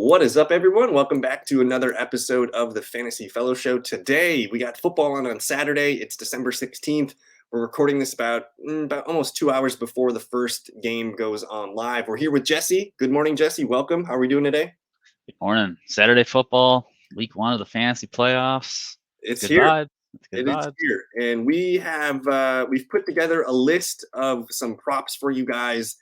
What is up, everyone? Welcome back to another episode of the Fantasy Fellow Show. Today, we got football on Saturday. It's December 16th. We're recording this about almost 2 hours before the first game goes on live. We're here with Jesse. Good morning, Jesse. Welcome. How are we doing today? Good morning. Saturday football, week one of the fantasy playoffs. It's Good here. vibes. It's good It is vibes. here. And we've put together a list of some props for you guys.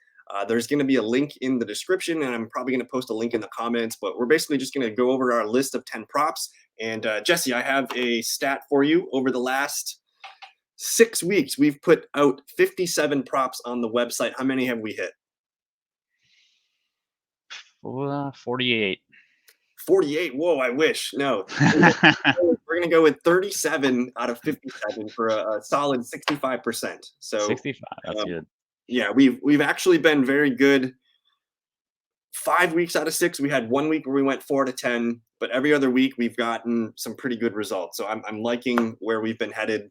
There's going to be a link in the description, and I'm probably going to post a link in the comments. But we're basically just going to go over our list of 10 props. And Jesse, I have a stat for you. Over the last 6 weeks, we've put out 57 props on the website. How many have we hit? 48. 48. Whoa, I wish. No. We're going to go with 37 out of 57 for a solid 65%. So 65. That's good. Yeah, we've actually been very good. 5 weeks out of 6, we had 1 week where we went 4 to 10, but every other week we've gotten some pretty good results. So I'm liking where we've been headed.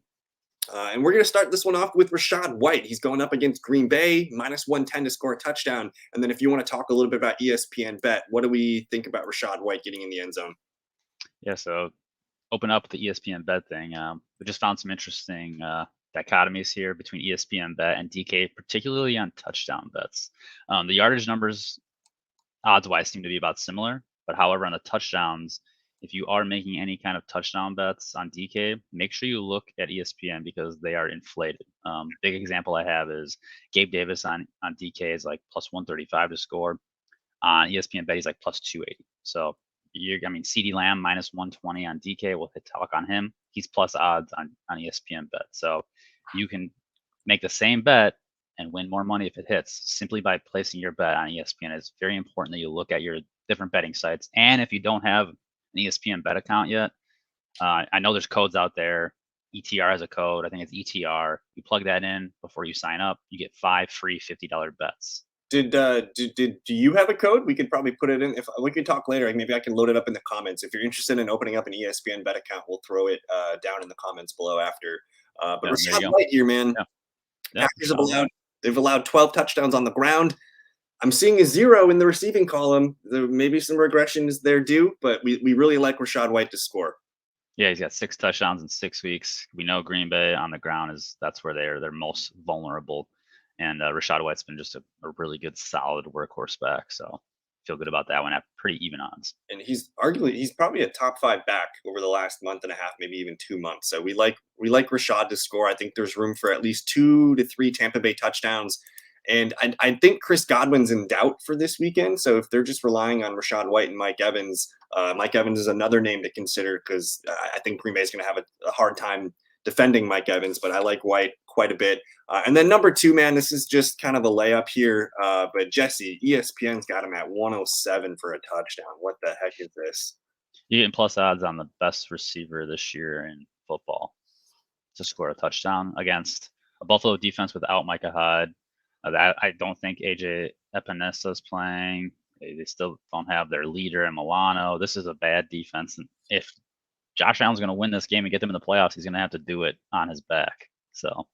And we're going to start this one off with Rachaad White. He's going up against Green Bay, minus 110 to score a touchdown. And then if you want to talk a little bit about ESPN Bet, what do we think about Rachaad White getting in the end zone? Yeah, so open up the ESPN Bet thing. We just found some interesting dichotomies here between ESPN Bet and DK, particularly on touchdown bets. The yardage numbers, odds-wise, seem to be about similar. But however, on the touchdowns, if you are making any kind of touchdown bets on DK, make sure you look at ESPN because they are inflated. Big example I have is Gabe Davis on DK is like plus 135 to score. On ESPN Bet, he's like plus 280. So CeeDee Lamb minus 120 on DK. We'll hit talk on him. He's plus odds on ESPN Bet. So you can make the same bet and win more money if it hits simply by placing your bet on ESPN. It's very important that you look at your different betting sites. And if you don't have an ESPN Bet account yet, I know there's codes out there. ETR has a code. I think it's ETR. You plug that in before you sign up. You get 5 free $50 bets. Do you have a code? We could probably put it in. If we could talk later, maybe I can load it up in the comments. If you're interested in opening up an ESPN Bet account, we'll throw it down in the comments below after. But Rachaad White here, man. Yeah. Packers they've allowed 12 touchdowns on the ground. I'm seeing a 0 in the receiving column. There may be some regression is there due, but we really like Rachaad White to score. Yeah, he's got 6 touchdowns in 6 weeks. We know Green Bay on the ground that's where they're most vulnerable. And Rachaad White's been just a really good, solid workhorse back. So feel good about that one at pretty even odds. And he's probably a top 5 back over the last month and a half, maybe even 2 months. So we like Rachaad to score. I think there's room for at least 2 to 3 Tampa Bay touchdowns. And I think Chris Godwin's in doubt for this weekend. So if they're just relying on Rachaad White and Mike Evans is another name to consider because I think Green Bay is going to have a hard time defending Mike Evans, but I like White quite a bit. And then number 2, man, this is just kind of a layup here. But Jesse, ESPN's got him at 107 for a touchdown. What the heck is this? You're getting plus odds on the best receiver this year in football to score a touchdown against a Buffalo defense without Micah Hyde. I don't think AJ Epinesa is playing. They still don't have their leader in Milano. This is a bad defense. And if Josh Allen's going to win this game and get them in the playoffs, he's going to have to do it on his back. So,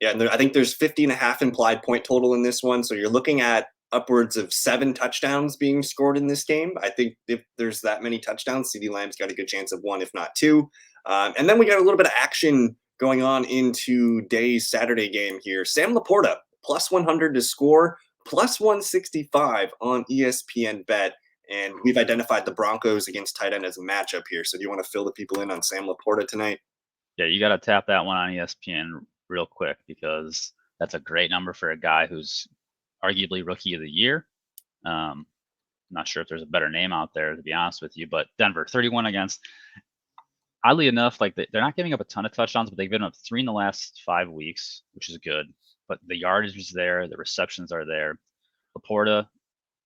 yeah, and I think there's 50.5 implied point total in this one. So you're looking at upwards of 7 touchdowns being scored in this game. I think if there's that many touchdowns, CeeDee Lamb's got a good chance of 1, if not 2. And then we got a little bit of action going on into today's Saturday game here. Sam Laporta, plus 100 to score, plus 165 on ESPN Bet. And we've identified the Broncos against tight end as a matchup here. So do you want to fill the people in on Sam Laporta tonight? Yeah, you got to tap that one on ESPN real quick because that's a great number for a guy who's arguably rookie of the year. I'm not sure if there's a better name out there, to be honest with you, but Denver, 31 against. Oddly enough, like they're not giving up a ton of touchdowns, but they've given up 3 in the last 5 weeks, which is good. But the yardage is there, the receptions are there. Laporta,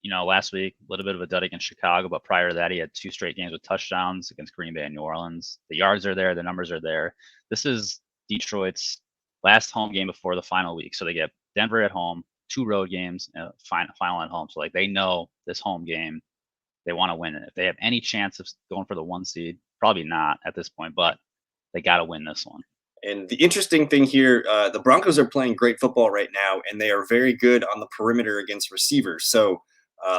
last week, a little bit of a dud against Chicago, but prior to that, he had 2 straight games with touchdowns against Green Bay and New Orleans. The yards are there, the numbers are there. This is Detroit's last home game before the final week. So they get Denver at home, 2 road games, and final at home. So they know this home game, they want to win it. If they have any chance of going for the 1 seed, probably not at this point, but they got to win this one. And the interesting thing here, the Broncos are playing great football right now, and they are very good on the perimeter against receivers. So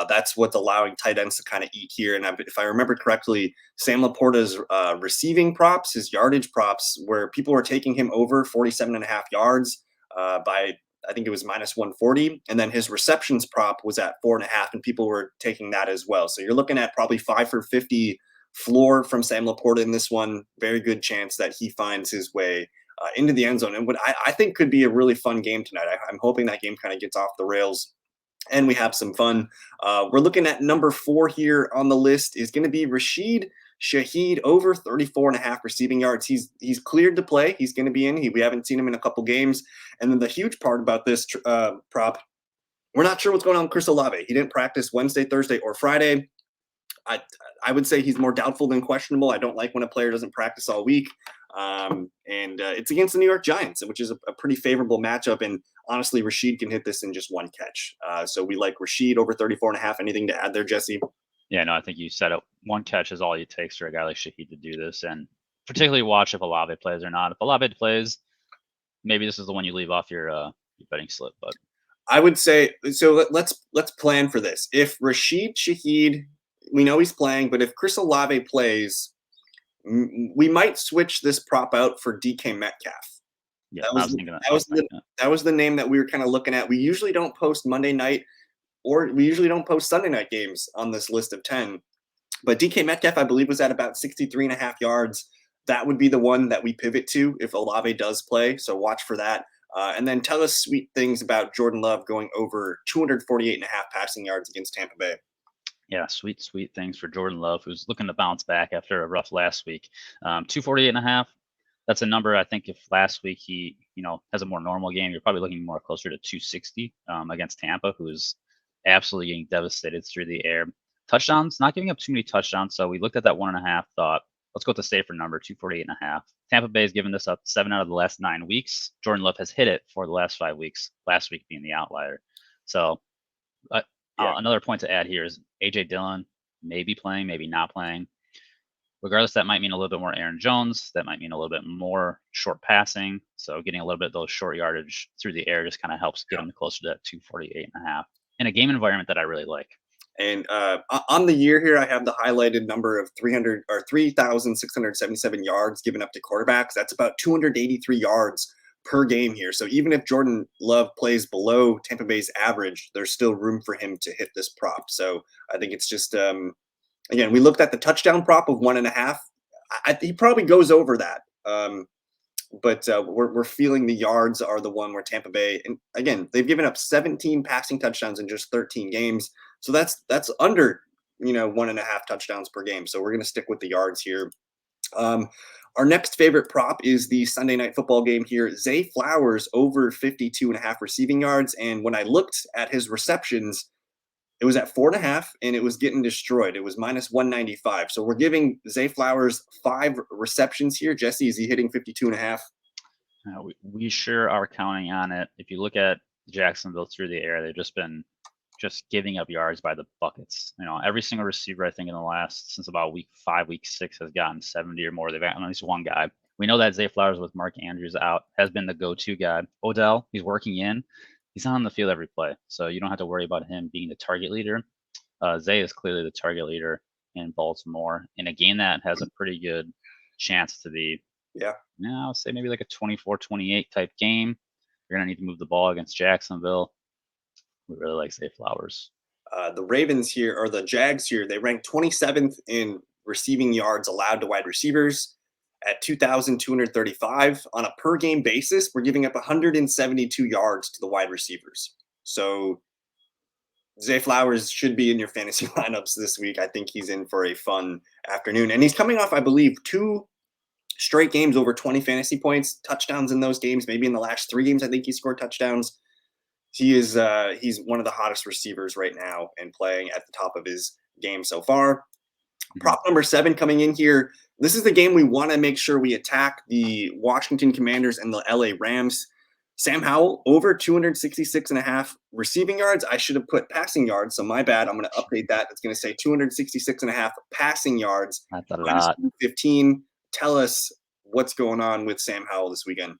That's what's allowing tight ends to kind of eat here. And if I remember correctly, Sam Laporta's receiving props, his yardage props, where people were taking him over 47.5 yards by, I think it was minus 140. And then his receptions prop was at 4.5, and people were taking that as well. So you're looking at probably 5 for 50 floor from Sam Laporta in this one. Very good chance that he finds his way into the end zone. And what I think could be a really fun game tonight. I'm hoping that game kind of gets off the rails and we have some fun. We're looking at number 4 here on the list is going to be Rashid Shaheed, over 34.5 receiving yards. He's cleared to play. He's going to be in. We haven't seen him in a couple games. And then the huge part about this prop, we're not sure what's going on with Chris Olave. He didn't practice Wednesday, Thursday, or Friday. I would say he's more doubtful than questionable. I don't like when a player doesn't practice all week. And it's against the New York Giants, which is a pretty favorable matchup. And honestly, Rashid can hit this in just one catch. So we like Rashid over 34.5. Anything to add there, Jesse? Yeah, no, I think you said it. One catch is all it takes for a guy like Shaheed to do this. And particularly watch if Olave plays or not. If Olave plays, maybe this is the one you leave off your betting slip. But I would say, so let's plan for this. If Rashid Shaheed, we know he's playing, but if Chris Olave plays, we might switch this prop out for DK Metcalf. yeah, That was the name that we were kind of looking at. We usually don't post Monday night, or we usually don't post Sunday night games on this list of 10. But DK Metcalf, I believe, was at about 63.5 yards. That would be the one that we pivot to if Olave does play. So watch for that. And then tell us sweet things about Jordan Love going over 248.5 passing yards against Tampa Bay. Yeah, sweet things for Jordan Love, who's looking to bounce back after a rough last week. 248.5. That's a number I think if last week he, has a more normal game, you're probably looking more closer to 260 against Tampa, who is absolutely getting devastated through the air. Touchdowns, not giving up too many touchdowns. So we looked at that 1.5, thought, let's go with the safer number, 248.5. Tampa Bay has given this up 7 out of the last 9 weeks. Jordan Love has hit it for the last 5 weeks, last week being the outlier. So another point to add here is A.J. Dillon may be playing, maybe not playing. Regardless, that might mean a little bit more Aaron Jones. That might mean a little bit more short passing. So getting a little bit of those short yardage through the air just kind of helps get them closer to that 248.5 in a game environment that I really like. And on the year here, I have the highlighted number of 3,677 yards given up to quarterbacks. That's about 283 yards per game here. So even if Jordan Love plays below Tampa Bay's average, there's still room for him to hit this prop. So I think it's just, again, we looked at the touchdown prop of 1.5. He probably goes over that. But we're feeling the yards are the one where Tampa Bay, and again, they've given up 17 passing touchdowns in just 13 games. So that's under, 1.5 touchdowns per game. So we're going to stick with the yards here. Our next favorite prop is the Sunday night football game here. Zay Flowers over 52.5 receiving yards. And when I looked at his receptions, it was at 4.5 and it was getting destroyed. It was minus 195. So we're giving Zay Flowers 5 receptions here. Jesse, is he hitting 52.5? We sure are counting on it. If you look at Jacksonville through the air, they've just been giving up yards by the buckets. Every single receiver, I think, in the last, since about week 5, week 6, has gotten 70 or more. They've gotten at least one guy. We know that Zay Flowers with Mark Andrews out has been the go-to guy. Odell, he's working in. He's not on the field every play, so you don't have to worry about him being the target leader. Zay is clearly the target leader in Baltimore in a game that has a pretty good chance to be, I would say maybe like a 24-28 type game. You're going to need to move the ball against Jacksonville. We really like Zay Flowers. The Ravens here, or the Jags here, they rank 27th in receiving yards allowed to wide receivers at 2,235. On a per game basis, we're giving up 172 yards to the wide receivers. So Zay Flowers should be in your fantasy lineups this week. I think he's in for a fun afternoon. And he's coming off, I believe, 2 straight games over 20 fantasy points, touchdowns in those games. Maybe in the last 3 games, I think he scored touchdowns. He's one of the hottest receivers right now and playing at the top of his game so far. Prop number 7 coming in here. This is the game we want to make sure we attack, the Washington Commanders and the LA Rams. Sam Howell over 266.5 receiving yards. I should have put passing yards, so my bad. I'm going to update that. It's going to say 266.5 passing yards. That's a lot. 15. Tell us what's going on with Sam Howell this weekend.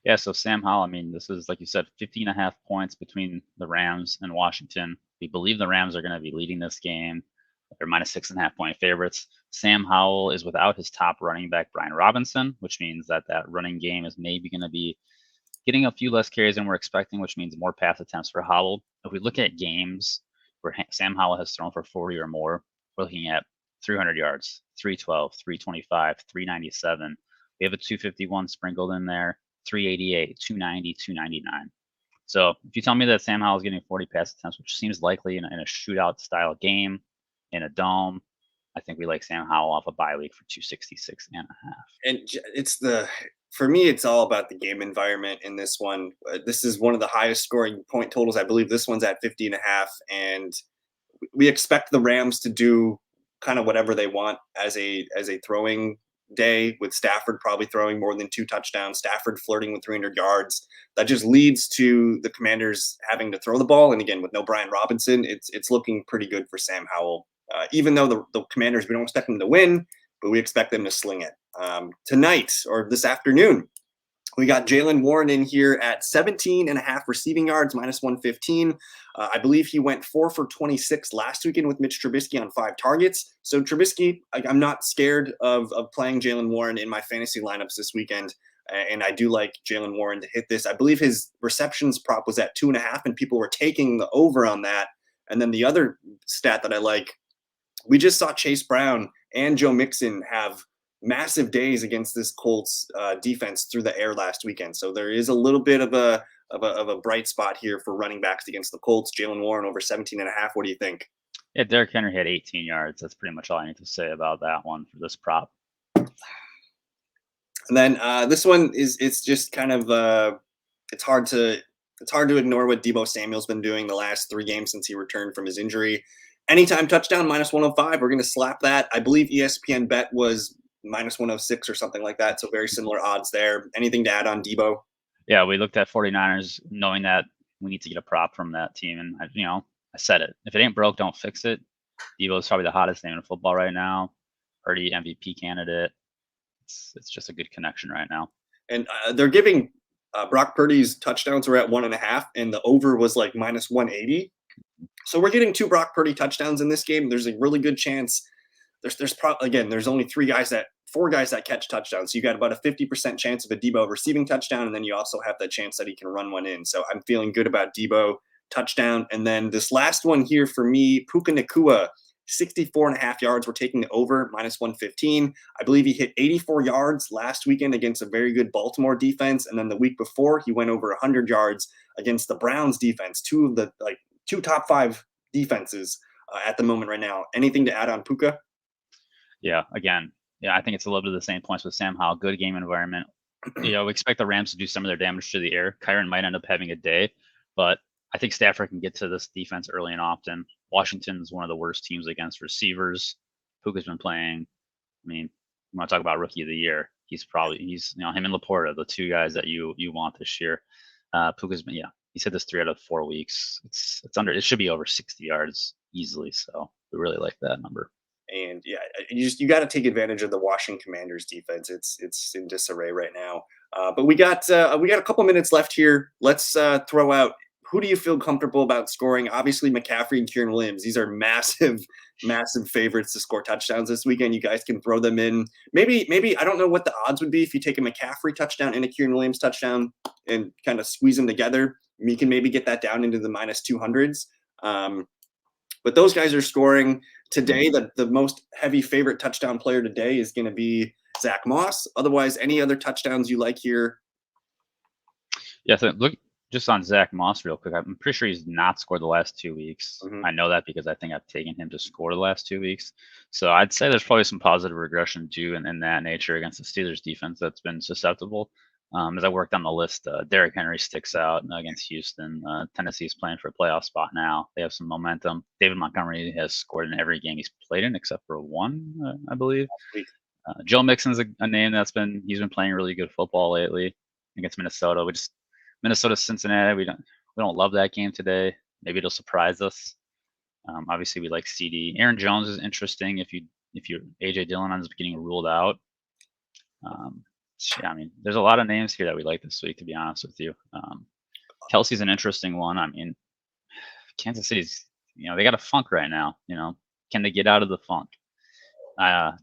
Yeah, so Sam Howell, I mean, this is, like you said, 50.5 points between the Rams and Washington. We believe the Rams are going to be leading this game. They're minus 6.5 point favorites. Sam Howell is without his top running back, Brian Robinson, which means that running game is maybe going to be getting a few less carries than we're expecting, which means more pass attempts for Howell. If we look at games where Sam Howell has thrown for 40 or more, we're looking at 300 yards, 312, 325, 397. We have a 251 sprinkled in there, 388, 290, 299. So if you tell me that Sam Howell is getting 40 pass attempts, which seems likely in a shootout style game in a dome, I think we like Sam Howell off a bye week for 266.5. And it's for me, it's all about the game environment in this one. This is one of the highest scoring point totals. I believe this one's at 50.5, and we expect the Rams to do kind of whatever they want as a throwing day, with Stafford probably throwing more than 2 touchdowns, Stafford flirting with 300 yards. That just leads to the Commanders having to throw the ball. And again, with no Brian Robinson, it's looking pretty good for Sam Howell. Even though the Commanders, we don't expect them to win, but we expect them to sling it. Tonight or this afternoon, we got Jalen Warren in here at 17.5 receiving yards, minus 115. I believe he went 4 for 26 last weekend with Mitch Trubisky on 5 targets. So Trubisky, I'm not scared of playing Jalen Warren in my fantasy lineups this weekend. And I do like Jalen Warren to hit this. I believe his receptions prop was at 2.5, and people were taking the over on that. And then the other stat that I like, we just saw Chase Brown and Joe Mixon have massive days against this Colts defense through the air last weekend. So there is a little bit of a bright spot here for running backs against the Colts. Jalen Warren over 17.5. What do you think? Yeah, Derrick Henry had 18 yards. That's pretty much all I need to say about that one for this prop. And then this one it's just kind of it's hard to ignore what Deebo Samuel's been doing the last 3 games since he returned from his injury. Anytime touchdown, minus 105. We're going to slap that. I believe ESPN bet was minus 106 or something like that. So very similar odds there. Anything to add on Deebo? Yeah, we looked at 49ers knowing that we need to get a prop from that team. And, I said it. If it ain't broke, don't fix it. Deebo is probably the hottest name in football right now. Purdy MVP candidate. It's just a good connection right now. And they're giving Brock Purdy's touchdowns are at 1.5, and the over was like minus 180. So we're getting 2 Brock Purdy touchdowns in this game. There's a really good chance. There's only 4 guys that catch touchdowns. So you got about a 50% chance of a Deebo receiving touchdown, and then you also have the chance that he can run one in. So I'm feeling good about Deebo touchdown. And then this last one here for me, Puka Nacua, 64.5 yards. We're taking the over, minus 115. I believe he hit 84 yards last weekend against a very good Baltimore defense. And then the week before, he went over 100 yards against the Browns defense, two top 5 defenses at the moment right now. Anything to add on Puka? Yeah, again, I think it's a little bit of the same points with Sam Howell. Good game environment. We expect the Rams to do some of their damage to the air. Kyron might end up having a day, but I think Stafford can get to this defense early and often. Washington is one of the worst teams against receivers. Puka's been playing. I mean, you want to talk about rookie of the year? He's him and Laporta, the 2 guys that you want this year. Puka's been he's hit this 3 out of 4 weeks. It should be over 60 yards easily. So we really like that number. And you got to take advantage of the Washington Commanders defense. It's in disarray right now. But we got a couple minutes left here. Let's throw out, who do you feel comfortable about scoring? Obviously, McCaffrey and Kieran Williams. These are massive, massive favorites to score touchdowns this weekend. You guys can throw them in. Maybe I don't know what the odds would be if you take a McCaffrey touchdown and a Kieran Williams touchdown and kind of squeeze them together. You can maybe get that down into the minus 200s. But those guys are scoring today. The most heavy favorite touchdown player today is going to be Zach Moss. Otherwise, any other touchdowns you like here? Yeah, so look just on Zach Moss real quick. I'm pretty sure he's not scored the last 2 weeks. Mm-hmm. I know that because I think I've taken him to score the last 2 weeks. So I'd say there's probably some positive regression due in that nature against the Steelers defense that's been susceptible. As I worked on the list, Derrick Henry sticks out against Houston. Tennessee's playing for a playoff spot now. They have some momentum. David Montgomery has scored in every game he's played in except for 1, I believe. Joe Mixon's a name he's been playing really good football lately against Minnesota. Minnesota Cincinnati. We don't love that game today. Maybe it'll surprise us. Obviously, we like CD. Aaron Jones is interesting if AJ Dillon ends up getting ruled out. Yeah, I mean, there's a lot of names here that we like this week, to be honest with you. Kelsey's an interesting one. I mean, Kansas City's, they got a funk right now. Can they get out of the funk?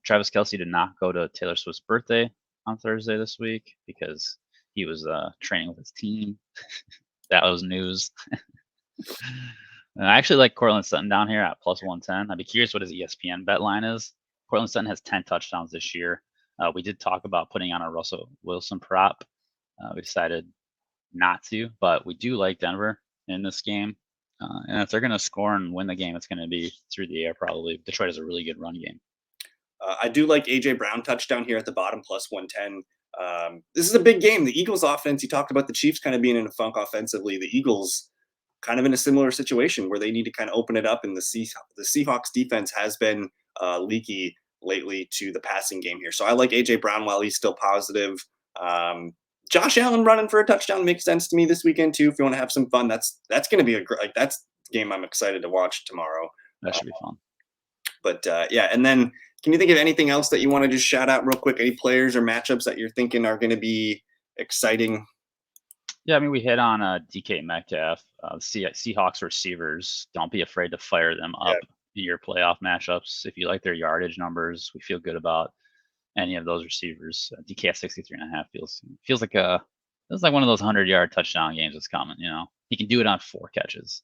Travis Kelsey did not go to Taylor Swift's birthday on Thursday this week because he was training with his team. That was news. And I actually like Cortland Sutton down here at plus 110. I'd be curious what his ESPN bet line is. Cortland Sutton has 10 touchdowns this year. We did talk about putting on a Russell Wilson prop. We decided not to, but we do like Denver in this game. And if they're going to score and win the game, it's going to be through the air probably. Detroit has a really good run game. I do like A.J. Brown touchdown here at the bottom, plus 110. This is a big game. The Eagles offense, you talked about the Chiefs kind of being in a funk offensively. The Eagles kind of in a similar situation where they need to kind of open it up, and the Seahawks defense has been leaky lately to the passing game here. So I like A.J. Brown while he's still positive. Josh Allen running for a touchdown makes sense to me this weekend too. If you want to have some fun, that's going to be that's the game I'm excited to watch tomorrow. That should be fun. But yeah, and then can you think of anything else that you want to just shout out real quick? Any players or matchups that you're thinking are going to be exciting? Yeah, I mean, we hit on DK Metcalf, Seahawks receivers. Don't be afraid to fire them up in your playoff matchups. If you like their yardage numbers, we feel good about any of those receivers. DK at 63.5 feels like one of those 100-yard touchdown games that's coming. He can do it on 4 catches.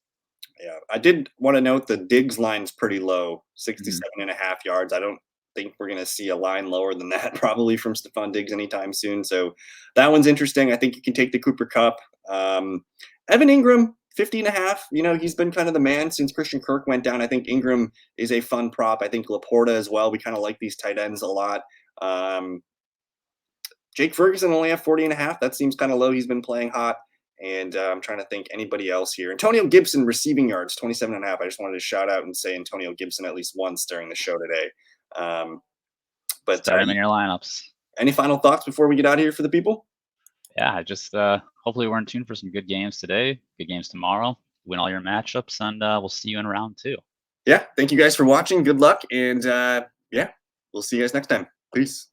Yeah, I did want to note the Diggs line's pretty low, 67.5 yards. I don't think we're going to see a line lower than that probably from Stephon Diggs anytime soon. So that one's interesting. I think you can take the Cooper Kupp. Evan Ingram, 50.5. He's been kind of the man since Christian Kirk went down. I think Ingram is a fun prop. I think Laporta as well. We kind of like these tight ends a lot. Jake Ferguson only have 40.5. That seems kind of low. He's been playing hot. And I'm trying to think anybody else here. Antonio Gibson receiving yards, 27.5. I just wanted to shout out and say Antonio Gibson at least once during the show today. But start him in your lineups. Any final thoughts before we get out of here for the people? Yeah, just hopefully we're in tune for some good games today, good games tomorrow. Win all your matchups, and we'll see you in round 2. Yeah, thank you guys for watching. Good luck, and yeah, we'll see you guys next time. Peace.